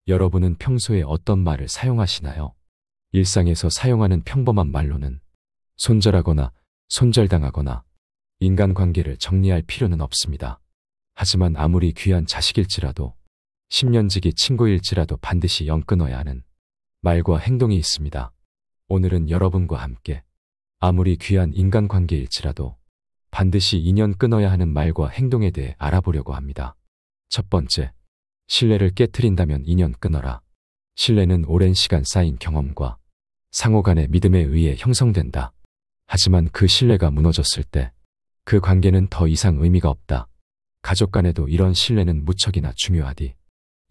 여러분은 평소에 어떤 말을 사용하시나요? 일상에서 사용하는 평범한 말로는 손절하거나 손절당하거나 인간관계를 정리할 필요는 없습니다. 하지만 아무리 귀한 자식일지라도 10년지기 친구일지라도 반드시 연 끊어야 하는 말과 행동이 있습니다. 오늘은 여러분과 함께 아무리 귀한 인간관계일지라도 반드시 인연 끊어야 하는 말과 행동에 대해 알아보려고 합니다. 첫 번째, 신뢰를 깨트린다면 인연 끊어라. 신뢰는 오랜 시간 쌓인 경험과 상호 간의 믿음에 의해 형성된다. 하지만 그 신뢰가 무너졌을 때 그 관계는 더 이상 의미가 없다. 가족 간에도 이런 신뢰는 무척이나 중요하디.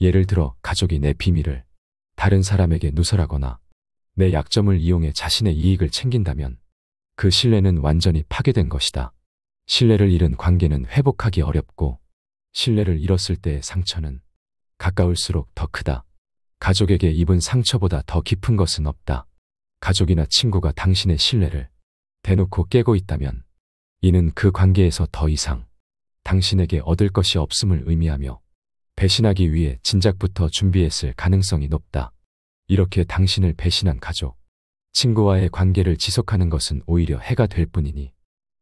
예를 들어 가족이 내 비밀을 다른 사람에게 누설하거나 내 약점을 이용해 자신의 이익을 챙긴다면 그 신뢰는 완전히 파괴된 것이다. 신뢰를 잃은 관계는 회복하기 어렵고 신뢰를 잃었을 때의 상처는 가까울수록 더 크다. 가족에게 입은 상처보다 더 깊은 것은 없다. 가족이나 친구가 당신의 신뢰를 대놓고 깨고 있다면 이는 그 관계에서 더 이상 당신에게 얻을 것이 없음을 의미하며 배신하기 위해 진작부터 준비했을 가능성이 높다. 이렇게 당신을 배신한 가족, 친구와의 관계를 지속하는 것은 오히려 해가 될 뿐이니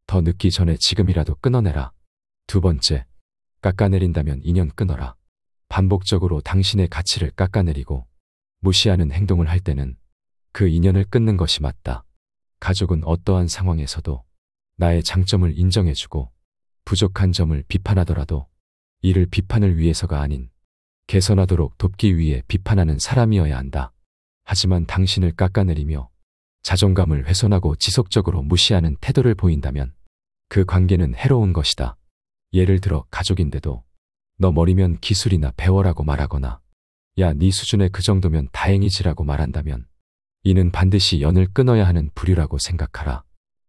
더 늦기 전에 지금이라도 끊어내라. 두 번째, 깎아내린다면 인연 끊어라. 반복적으로 당신의 가치를 깎아내리고 무시하는 행동을 할 때는 그 인연을 끊는 것이 맞다. 가족은 어떠한 상황에서도 나의 장점을 인정해주고 부족한 점을 비판하더라도 이를 비판을 위해서가 아닌 개선하도록 돕기 위해 비판하는 사람이어야 한다. 하지만 당신을 깎아내리며 자존감을 훼손하고 지속적으로 무시하는 태도를 보인다면 그 관계는 해로운 것이다. 예를 들어 가족인데도 너 머리면 기술이나 배워라고 말하거나 야, 네 수준에 그 정도면 다행이지라고 말한다면 이는 반드시 연을 끊어야 하는 부류라고 생각하라.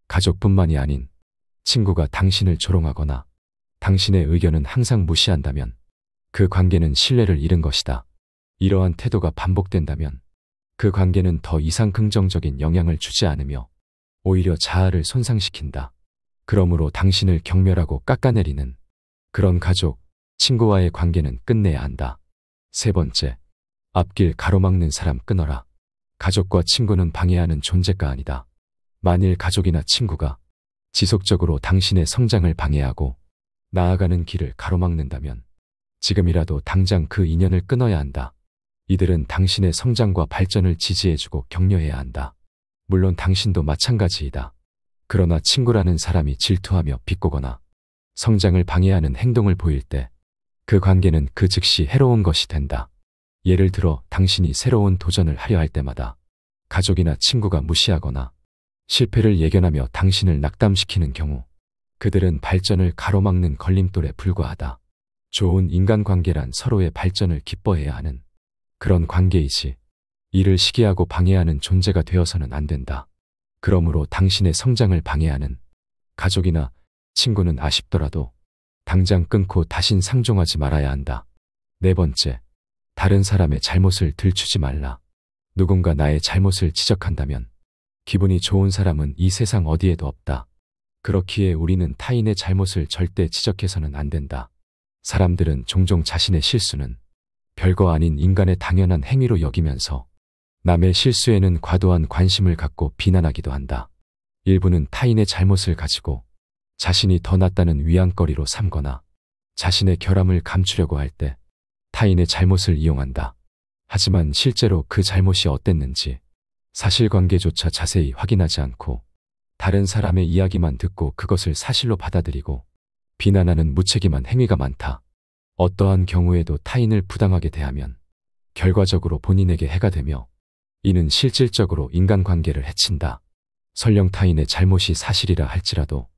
가족뿐만이 아닌 친구가 당신을 조롱하거나 당신의 의견은 항상 무시한다면 그 관계는 신뢰를 잃은 것이다. 이러한 태도가 반복된다면 그 관계는 더 이상 긍정적인 영향을 주지 않으며 오히려 자아를 손상시킨다. 그러므로 당신을 경멸하고 깎아내리는 그런 가족, 친구와의 관계는 끝내야 한다. 세 번째, 앞길 가로막는 사람 끊어라. 가족과 친구는 방해하는 존재가 아니다. 만일 가족이나 친구가 지속적으로 당신의 성장을 방해하고 나아가는 길을 가로막는다면 지금이라도 당장 그 인연을 끊어야 한다. 이들은 당신의 성장과 발전을 지지해주고 격려해야 한다. 물론 당신도 마찬가지이다. 그러나 친구라는 사람이 질투하며 비꼬거나 성장을 방해하는 행동을 보일 때 그 관계는 그 즉시 해로운 것이 된다. 예를 들어 당신이 새로운 도전을 하려 할 때마다 가족이나 친구가 무시하거나 실패를 예견하며 당신을 낙담시키는 경우 그들은 발전을 가로막는 걸림돌에 불과하다. 좋은 인간관계란 서로의 발전을 기뻐해야 하는 그런 관계이지 이를 시기하고 방해하는 존재가 되어서는 안 된다. 그러므로 당신의 성장을 방해하는 가족이나 친구는 아쉽더라도 당장 끊고 다신 상종하지 말아야 한다. 네 번째, 다른 사람의 잘못을 들추지 말라. 누군가 나의 잘못을 지적한다면 기분이 좋은 사람은 이 세상 어디에도 없다. 그렇기에 우리는 타인의 잘못을 절대 지적해서는 안 된다. 사람들은 종종 자신의 실수는 별거 아닌 인간의 당연한 행위로 여기면서 남의 실수에는 과도한 관심을 갖고 비난하기도 한다. 일부는 타인의 잘못을 가지고 자신이 더 낫다는 위안거리로 삼거나 자신의 결함을 감추려고 할 때 타인의 잘못을 이용한다. 하지만 실제로 그 잘못이 어땠는지 사실관계조차 자세히 확인하지 않고 다른 사람의 이야기만 듣고 그것을 사실로 받아들이고 비난하는 무책임한 행위가 많다. 어떠한 경우에도 타인을 부당하게 대하면 결과적으로 본인에게 해가 되며 이는 실질적으로 인간관계를 해친다. 설령 타인의 잘못이 사실이라 할지라도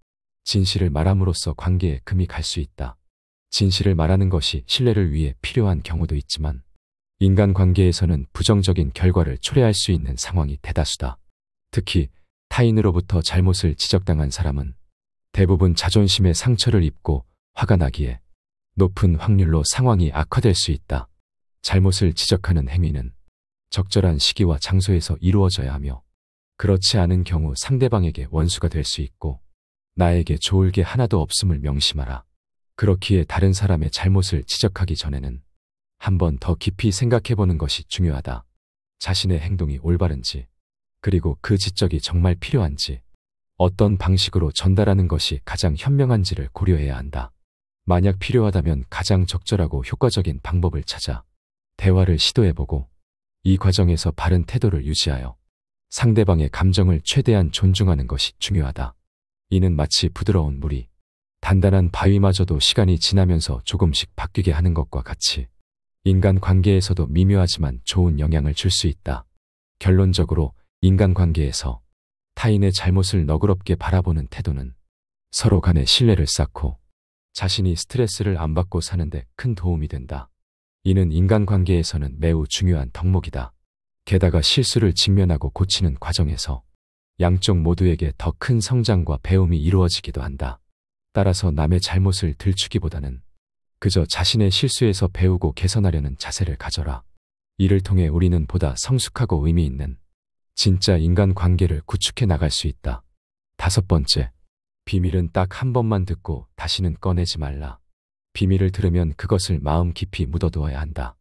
진실을 말함으로써 관계에 금이 갈 수 있다. 진실을 말하는 것이 신뢰를 위해 필요한 경우도 있지만 인간관계에서는 부정적인 결과를 초래할 수 있는 상황이 대다수다. 특히 타인으로부터 잘못을 지적당한 사람은 대부분 자존심에 상처를 입고 화가 나기에 높은 확률로 상황이 악화될 수 있다. 잘못을 지적하는 행위는 적절한 시기와 장소에서 이루어져야 하며 그렇지 않은 경우 상대방에게 원수가 될 수 있고 나에게 좋을 게 하나도 없음을 명심하라. 그렇기에 다른 사람의 잘못을 지적하기 전에는 한번 더 깊이 생각해보는 것이 중요하다. 자신의 행동이 올바른지, 그리고 그 지적이 정말 필요한지, 어떤 방식으로 전달하는 것이 가장 현명한지를 고려해야 한다. 만약 필요하다면 가장 적절하고 효과적인 방법을 찾아 대화를 시도해보고 이 과정에서 바른 태도를 유지하여 상대방의 감정을 최대한 존중하는 것이 중요하다. 이는 마치 부드러운 물이 단단한 바위마저도 시간이 지나면서 조금씩 바뀌게 하는 것과 같이 인간 관계에서도 미묘하지만 좋은 영향을 줄 수 있다. 결론적으로 인간 관계에서 타인의 잘못을 너그럽게 바라보는 태도는 서로 간의 신뢰를 쌓고 자신이 스트레스를 안 받고 사는데 큰 도움이 된다. 이는 인간 관계에서는 매우 중요한 덕목이다. 게다가 실수를 직면하고 고치는 과정에서 양쪽 모두에게 더 큰 성장과 배움이 이루어지기도 한다. 따라서 남의 잘못을 들추기보다는 그저 자신의 실수에서 배우고 개선하려는 자세를 가져라. 이를 통해 우리는 보다 성숙하고 의미 있는 진짜 인간 관계를 구축해 나갈 수 있다. 5번째, 비밀은 딱 한 번만 듣고 다시는 꺼내지 말라. 비밀을 들으면 그것을 마음 깊이 묻어두어야 한다.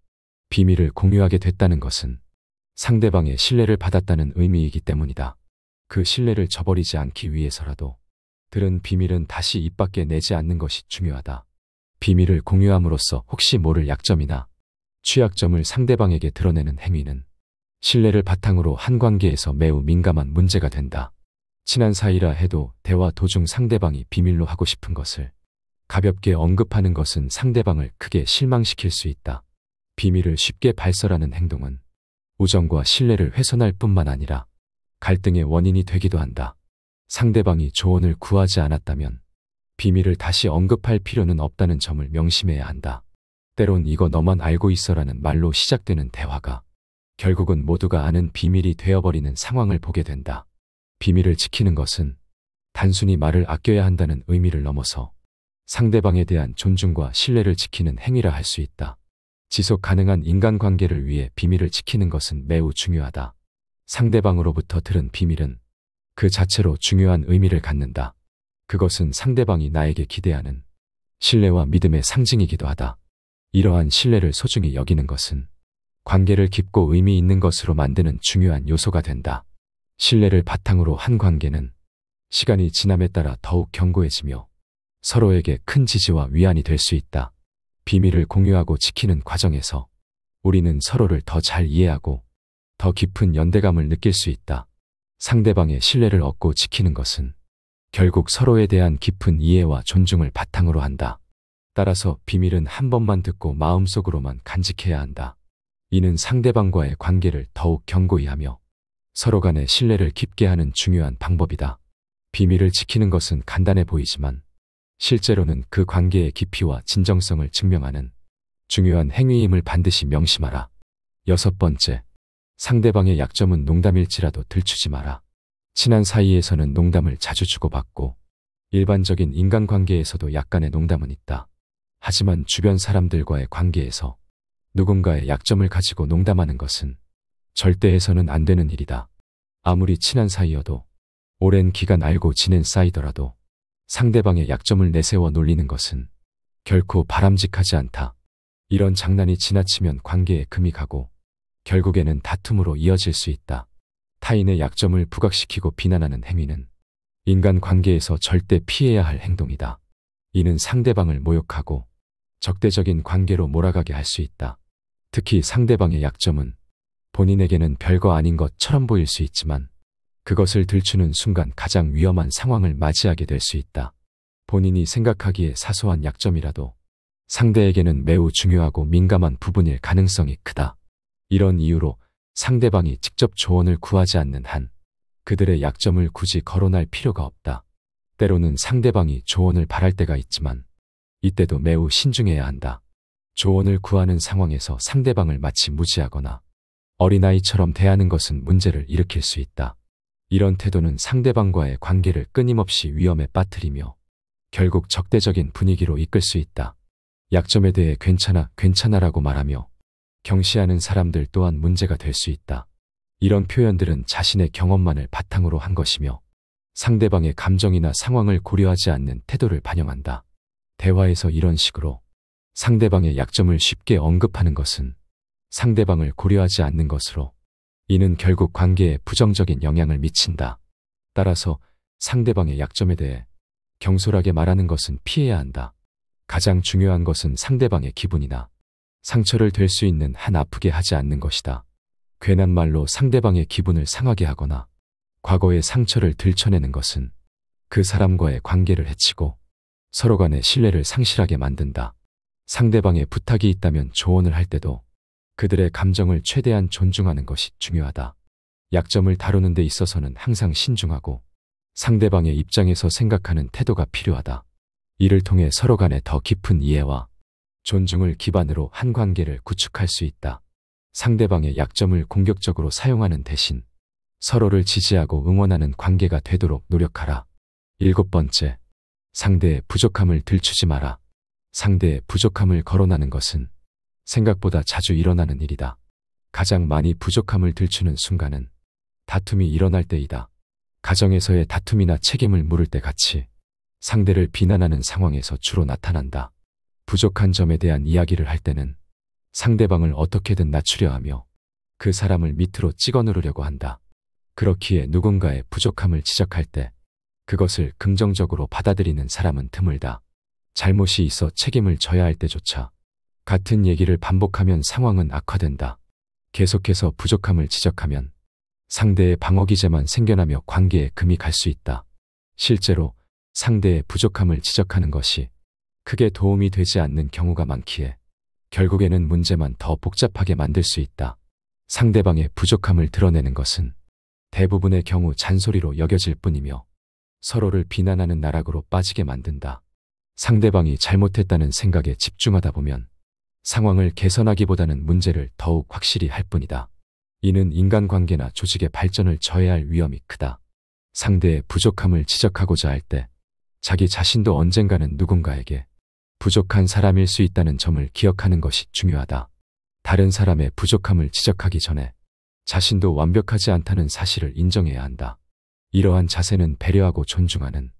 비밀을 공유하게 됐다는 것은 상대방의 신뢰를 받았다는 의미이기 때문이다. 그 신뢰를 저버리지 않기 위해서라도 들은 비밀은 다시 입 밖에 내지 않는 것이 중요하다. 비밀을 공유함으로써 혹시 모를 약점이나 취약점을 상대방에게 드러내는 행위는 신뢰를 바탕으로 한 관계에서 매우 민감한 문제가 된다. 친한 사이라 해도 대화 도중 상대방이 비밀로 하고 싶은 것을 가볍게 언급하는 것은 상대방을 크게 실망시킬 수 있다. 비밀을 쉽게 발설하는 행동은 우정과 신뢰를 훼손할 뿐만 아니라 갈등의 원인이 되기도 한다. 상대방이 조언을 구하지 않았다면 비밀을 다시 언급할 필요는 없다는 점을 명심해야 한다. 때론 이거 너만 알고 있어라는 말로 시작되는 대화가 결국은 모두가 아는 비밀이 되어버리는 상황을 보게 된다. 비밀을 지키는 것은 단순히 말을 아껴야 한다는 의미를 넘어서 상대방에 대한 존중과 신뢰를 지키는 행위라 할 수 있다. 지속 가능한 인간관계를 위해 비밀을 지키는 것은 매우 중요하다. 상대방으로부터 들은 비밀은 그 자체로 중요한 의미를 갖는다. 그것은 상대방이 나에게 기대하는 신뢰와 믿음의 상징이기도 하다. 이러한 신뢰를 소중히 여기는 것은 관계를 깊고 의미 있는 것으로 만드는 중요한 요소가 된다. 신뢰를 바탕으로 한 관계는 시간이 지남에 따라 더욱 견고해지며 서로에게 큰 지지와 위안이 될 수 있다. 비밀을 공유하고 지키는 과정에서 우리는 서로를 더 잘 이해하고 더 깊은 연대감을 느낄 수 있다. 상대방의 신뢰를 얻고 지키는 것은 결국 서로에 대한 깊은 이해와 존중을 바탕으로 한다. 따라서 비밀은 한 번만 듣고 마음속으로만 간직해야 한다. 이는 상대방과의 관계를 더욱 견고히 하며 서로 간의 신뢰를 깊게 하는 중요한 방법이다. 비밀을 지키는 것은 간단해 보이지만 실제로는 그 관계의 깊이와 진정성을 증명하는 중요한 행위임을 반드시 명심하라. 6번째, 상대방의 약점은 농담일지라도 들추지 마라. 친한 사이에서는 농담을 자주 주고받고 일반적인 인간관계에서도 약간의 농담은 있다. 하지만 주변 사람들과의 관계에서 누군가의 약점을 가지고 농담하는 것은 절대 해서는 안 되는 일이다. 아무리 친한 사이여도 오랜 기간 알고 지낸 사이더라도 상대방의 약점을 내세워 놀리는 것은 결코 바람직하지 않다. 이런 장난이 지나치면 관계에 금이 가고 결국에는 다툼으로 이어질 수 있다. 타인의 약점을 부각시키고 비난하는 행위는 인간관계에서 절대 피해야 할 행동이다. 이는 상대방을 모욕하고 적대적인 관계로 몰아가게 할 수 있다. 특히 상대방의 약점은 본인에게는 별거 아닌 것처럼 보일 수 있지만 그것을 들추는 순간 가장 위험한 상황을 맞이하게 될 수 있다. 본인이 생각하기에 사소한 약점이라도 상대에게는 매우 중요하고 민감한 부분일 가능성이 크다. 이런 이유로 상대방이 직접 조언을 구하지 않는 한 그들의 약점을 굳이 거론할 필요가 없다. 때로는 상대방이 조언을 바랄 때가 있지만 이때도 매우 신중해야 한다. 조언을 구하는 상황에서 상대방을 마치 무지하거나 어린아이처럼 대하는 것은 문제를 일으킬 수 있다. 이런 태도는 상대방과의 관계를 끊임없이 위험에 빠뜨리며 결국 적대적인 분위기로 이끌 수 있다. 약점에 대해 괜찮아, 괜찮아라고 말하며 경시하는 사람들 또한 문제가 될 수 있다. 이런 표현들은 자신의 경험만을 바탕으로 한 것이며 상대방의 감정이나 상황을 고려하지 않는 태도를 반영한다. 대화에서 이런 식으로 상대방의 약점을 쉽게 언급하는 것은 상대방을 고려하지 않는 것으로 이는 결국 관계에 부정적인 영향을 미친다. 따라서 상대방의 약점에 대해 경솔하게 말하는 것은 피해야 한다. 가장 중요한 것은 상대방의 기분이나 상처를 될 수 있는 한 아프게 하지 않는 것이다. 괜한 말로 상대방의 기분을 상하게 하거나 과거의 상처를 들춰내는 것은 그 사람과의 관계를 해치고 서로 간의 신뢰를 상실하게 만든다. 상대방의 부탁이 있다면 조언을 할 때도 그들의 감정을 최대한 존중하는 것이 중요하다. 약점을 다루는 데 있어서는 항상 신중하고 상대방의 입장에서 생각하는 태도가 필요하다. 이를 통해 서로 간에 더 깊은 이해와 존중을 기반으로 한 관계를 구축할 수 있다. 상대방의 약점을 공격적으로 사용하는 대신 서로를 지지하고 응원하는 관계가 되도록 노력하라. 7번째, 상대의 부족함을 들추지 마라. 상대의 부족함을 거론하는 것은 생각보다 자주 일어나는 일이다. 가장 많이 부족함을 들추는 순간은 다툼이 일어날 때이다. 가정에서의 다툼이나 책임을 물을 때 같이 상대를 비난하는 상황에서 주로 나타난다. 부족한 점에 대한 이야기를 할 때는 상대방을 어떻게든 낮추려 하며 그 사람을 밑으로 찍어 누르려고 한다. 그렇기에 누군가의 부족함을 지적할 때 그것을 긍정적으로 받아들이는 사람은 드물다. 잘못이 있어 책임을 져야 할 때조차 같은 얘기를 반복하면 상황은 악화된다. 계속해서 부족함을 지적하면 상대의 방어 기제만 생겨나며 관계에 금이 갈 수 있다. 실제로 상대의 부족함을 지적하는 것이 크게 도움이 되지 않는 경우가 많기에 결국에는 문제만 더 복잡하게 만들 수 있다. 상대방의 부족함을 드러내는 것은 대부분의 경우 잔소리로 여겨질 뿐이며 서로를 비난하는 나락으로 빠지게 만든다. 상대방이 잘못했다는 생각에 집중하다 보면 상황을 개선하기보다는 문제를 더욱 확실히 할 뿐이다. 이는 인간관계나 조직의 발전을 저해할 위험이 크다. 상대의 부족함을 지적하고자 할 때 자기 자신도 언젠가는 누군가에게 부족한 사람일 수 있다는 점을 기억하는 것이 중요하다. 다른 사람의 부족함을 지적하기 전에 자신도 완벽하지 않다는 사실을 인정해야 한다. 이러한 자세는 배려하고 존중하는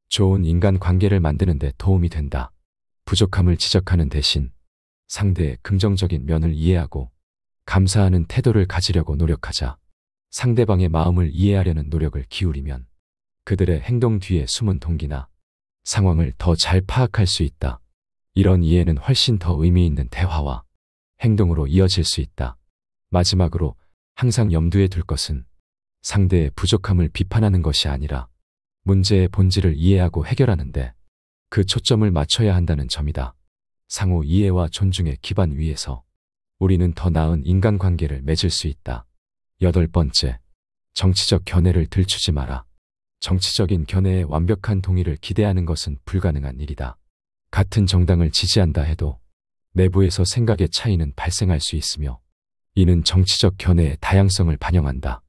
좋은 인간관계를 만드는 데 도움이 된다. 부족함을 지적하는 대신 상대의 긍정적인 면을 이해하고 감사하는 태도를 가지려고 노력하자. 상대방의 마음을 이해하려는 노력을 기울이면 그들의 행동 뒤에 숨은 동기나 상황을 더 잘 파악할 수 있다. 이런 이해는 훨씬 더 의미 있는 대화와 행동으로 이어질 수 있다. 마지막으로 항상 염두에 둘 것은 상대의 부족함을 비판하는 것이 아니라 문제의 본질을 이해하고 해결하는데 그 초점을 맞춰야 한다는 점이다. 상호 이해와 존중의 기반 위에서 우리는 더 나은 인간관계를 맺을 수 있다. 8번째, 정치적 견해를 들추지 마라. 정치적인 견해에 완벽한 동의를 기대하는 것은 불가능한 일이다. 같은 정당을 지지한다 해도 내부에서 생각의 차이는 발생할 수 있으며 이는 정치적 견해의 다양성을 반영한다.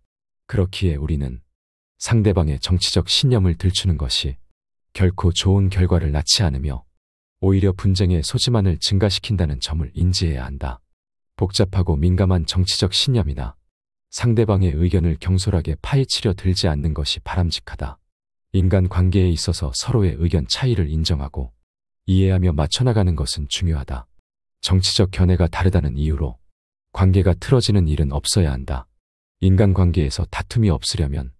그렇기에 우리는 상대방의 정치적 신념을 들추는 것이 결코 좋은 결과를 낳지 않으며 오히려 분쟁의 소지만을 증가시킨다는 점을 인지해야 한다. 복잡하고 민감한 정치적 신념이나 상대방의 의견을 경솔하게 파헤치려 들지 않는 것이 바람직하다. 인간 관계에 있어서 서로의 의견 차이를 인정하고 이해하며 맞춰나가는 것은 중요하다. 정치적 견해가 다르다는 이유로 관계가 틀어지는 일은 없어야 한다. 인간관계에서 다툼이 없으려면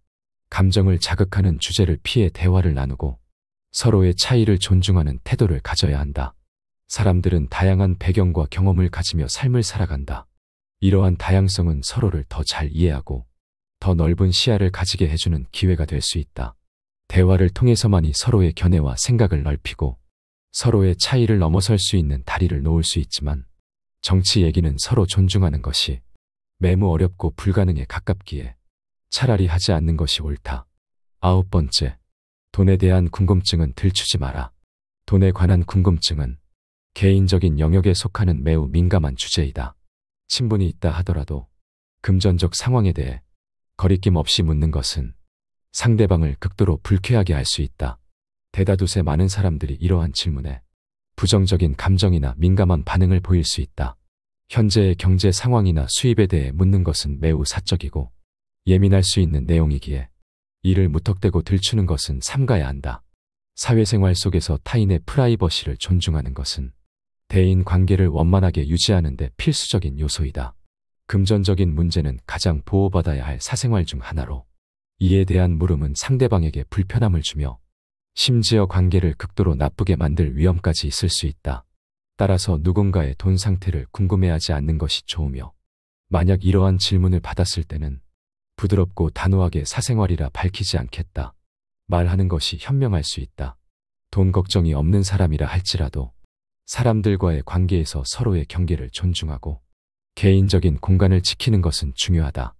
감정을 자극하는 주제를 피해 대화를 나누고 서로의 차이를 존중하는 태도를 가져야 한다. 사람들은 다양한 배경과 경험을 가지며 삶을 살아간다. 이러한 다양성은 서로를 더 잘 이해하고 더 넓은 시야를 가지게 해주는 기회가 될 수 있다. 대화를 통해서만이 서로의 견해와 생각을 넓히고 서로의 차이를 넘어설 수 있는 다리를 놓을 수 있지만 정치 얘기는 서로 존중하는 것이 매우 어렵고 불가능에 가깝기에 차라리 하지 않는 것이 옳다. 9번째, 돈에 대한 궁금증은 들추지 마라. 돈에 관한 궁금증은 개인적인 영역에 속하는 매우 민감한 주제이다. 친분이 있다 하더라도 금전적 상황에 대해 거리낌 없이 묻는 것은 상대방을 극도로 불쾌하게 할 수 있다. 대다수의 많은 사람들이 이러한 질문에 부정적인 감정이나 민감한 반응을 보일 수 있다. 현재의 경제 상황이나 수입에 대해 묻는 것은 매우 사적이고 예민할 수 있는 내용이기에 이를 무턱대고 들추는 것은 삼가야 한다. 사회생활 속에서 타인의 프라이버시를 존중하는 것은 대인 관계를 원만하게 유지하는 데 필수적인 요소이다. 금전적인 문제는 가장 보호받아야 할 사생활 중 하나로 이에 대한 물음은 상대방에게 불편함을 주며 심지어 관계를 극도로 나쁘게 만들 위험까지 있을 수 있다. 따라서 누군가의 돈 상태를 궁금해하지 않는 것이 좋으며 만약 이러한 질문을 받았을 때는 부드럽고 단호하게 사생활이라 밝히지 않겠다. 말하는 것이 현명할 수 있다. 돈 걱정이 없는 사람이라 할지라도 사람들과의 관계에서 서로의 경계를 존중하고 개인적인 공간을 지키는 것은 중요하다.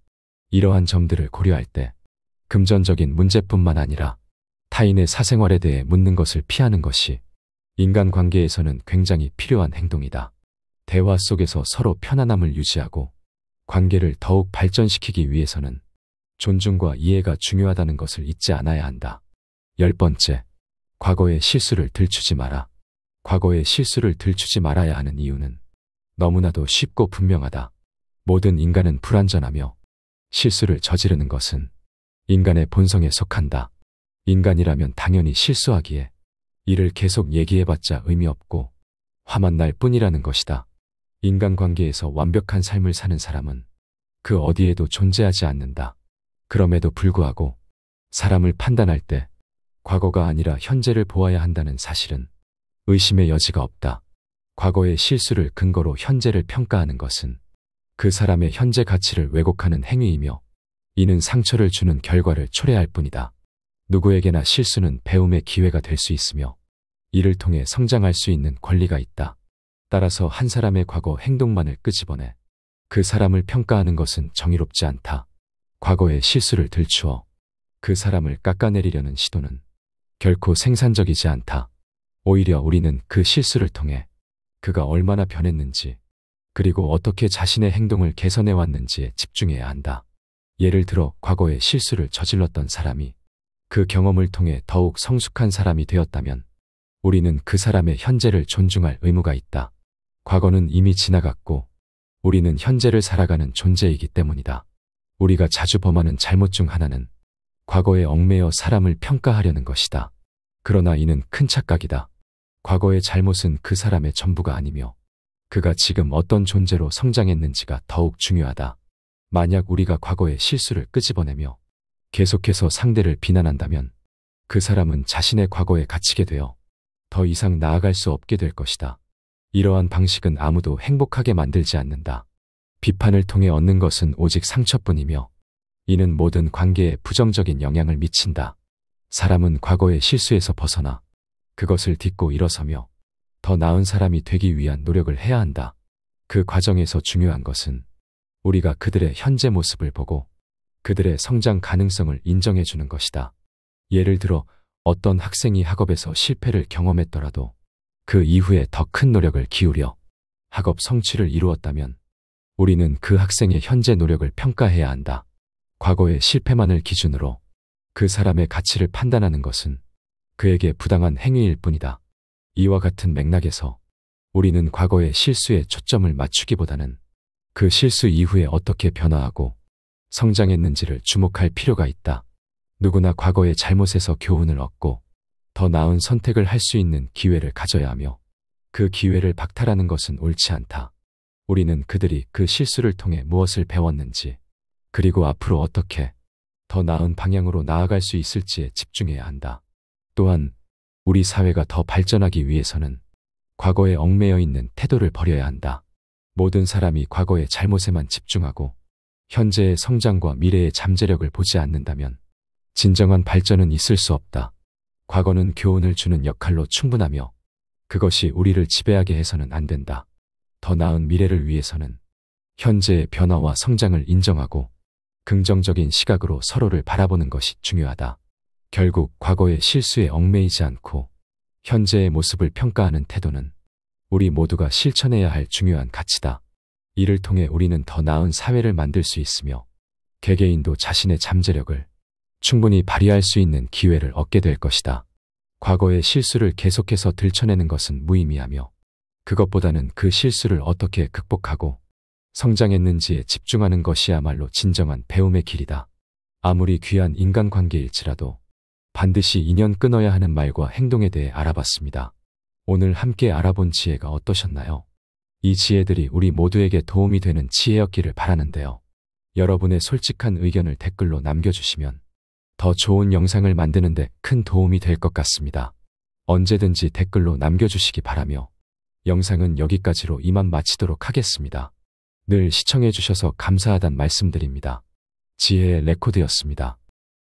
이러한 점들을 고려할 때 금전적인 문제뿐만 아니라 타인의 사생활에 대해 묻는 것을 피하는 것이 인간관계에서는 굉장히 필요한 행동이다. 대화 속에서 서로 편안함을 유지하고 관계를 더욱 발전시키기 위해서는 존중과 이해가 중요하다는 것을 잊지 않아야 한다. 10번째, 과거의 실수를 들추지 마라. 과거의 실수를 들추지 말아야 하는 이유는 너무나도 쉽고 분명하다. 모든 인간은 불완전하며 실수를 저지르는 것은 인간의 본성에 속한다. 인간이라면 당연히 실수하기에 이를 계속 얘기해봤자 의미 없고 화만 날 뿐이라는 것이다. 인간관계에서 완벽한 삶을 사는 사람은 그 어디에도 존재하지 않는다. 그럼에도 불구하고 사람을 판단할 때 과거가 아니라 현재를 보아야 한다는 사실은 의심의 여지가 없다. 과거의 실수를 근거로 현재를 평가하는 것은 그 사람의 현재 가치를 왜곡하는 행위이며 이는 상처를 주는 결과를 초래할 뿐이다. 누구에게나 실수는 배움의 기회가 될 수 있으며 이를 통해 성장할 수 있는 권리가 있다. 따라서 한 사람의 과거 행동만을 끄집어내 그 사람을 평가하는 것은 정의롭지 않다. 과거의 실수를 들추어 그 사람을 깎아내리려는 시도는 결코 생산적이지 않다. 오히려 우리는 그 실수를 통해 그가 얼마나 변했는지 그리고 어떻게 자신의 행동을 개선해 왔는지에 집중해야 한다. 예를 들어 과거의 실수를 저질렀던 사람이 그 경험을 통해 더욱 성숙한 사람이 되었다면 우리는 그 사람의 현재를 존중할 의무가 있다. 과거는 이미 지나갔고 우리는 현재를 살아가는 존재이기 때문이다. 우리가 자주 범하는 잘못 중 하나는 과거에 얽매여 사람을 평가하려는 것이다. 그러나 이는 큰 착각이다. 과거의 잘못은 그 사람의 전부가 아니며 그가 지금 어떤 존재로 성장했는지가 더욱 중요하다. 만약 우리가 과거의 실수를 끄집어내며 계속해서 상대를 비난한다면 그 사람은 자신의 과거에 갇히게 되어 더 이상 나아갈 수 없게 될 것이다. 이러한 방식은 아무도 행복하게 만들지 않는다. 비판을 통해 얻는 것은 오직 상처뿐이며 이는 모든 관계에 부정적인 영향을 미친다. 사람은 과거의 실수에서 벗어나 그것을 딛고 일어서며 더 나은 사람이 되기 위한 노력을 해야 한다. 그 과정에서 중요한 것은 우리가 그들의 현재 모습을 보고 그들의 성장 가능성을 인정해 주는 것이다. 예를 들어 어떤 학생이 학업에서 실패를 경험했더라도 그 이후에 더 큰 노력을 기울여 학업 성취를 이루었다면 우리는 그 학생의 현재 노력을 평가해야 한다. 과거의 실패만을 기준으로 그 사람의 가치를 판단하는 것은 그에게 부당한 행위일 뿐이다. 이와 같은 맥락에서 우리는 과거의 실수에 초점을 맞추기보다는 그 실수 이후에 어떻게 변화하고 성장했는지를 주목할 필요가 있다. 누구나 과거의 잘못에서 교훈을 얻고 더 나은 선택을 할 수 있는 기회를 가져야 하며 그 기회를 박탈하는 것은 옳지 않다. 우리는 그들이 그 실수를 통해 무엇을 배웠는지 그리고 앞으로 어떻게 더 나은 방향으로 나아갈 수 있을지에 집중해야 한다. 또한 우리 사회가 더 발전하기 위해서는 과거에 얽매여 있는 태도를 버려야 한다. 모든 사람이 과거의 잘못에만 집중하고 현재의 성장과 미래의 잠재력을 보지 않는다면 진정한 발전은 있을 수 없다. 과거는 교훈을 주는 역할로 충분하며 그것이 우리를 지배하게 해서는 안 된다. 더 나은 미래를 위해서는 현재의 변화와 성장을 인정하고 긍정적인 시각으로 서로를 바라보는 것이 중요하다. 결국 과거의 실수에 얽매이지 않고 현재의 모습을 평가하는 태도는 우리 모두가 실천해야 할 중요한 가치다. 이를 통해 우리는 더 나은 사회를 만들 수 있으며 개개인도 자신의 잠재력을 충분히 발휘할 수 있는 기회를 얻게 될 것이다. 과거의 실수를 계속해서 들춰내는 것은 무의미하며 그것보다는 그 실수를 어떻게 극복하고 성장했는지에 집중하는 것이야말로 진정한 배움의 길이다. 아무리 귀한 인간관계일지라도 반드시 인연 끊어야 하는 말과 행동에 대해 알아봤습니다. 오늘 함께 알아본 지혜가 어떠셨나요? 이 지혜들이 우리 모두에게 도움이 되는 지혜였기를 바라는데요. 여러분의 솔직한 의견을 댓글로 남겨주시면 더 좋은 영상을 만드는데 큰 도움이 될 것 같습니다. 언제든지 댓글로 남겨주시기 바라며 영상은 여기까지로 이만 마치도록 하겠습니다. 늘 시청해주셔서 감사하단 말씀드립니다. 지혜의 레코드였습니다.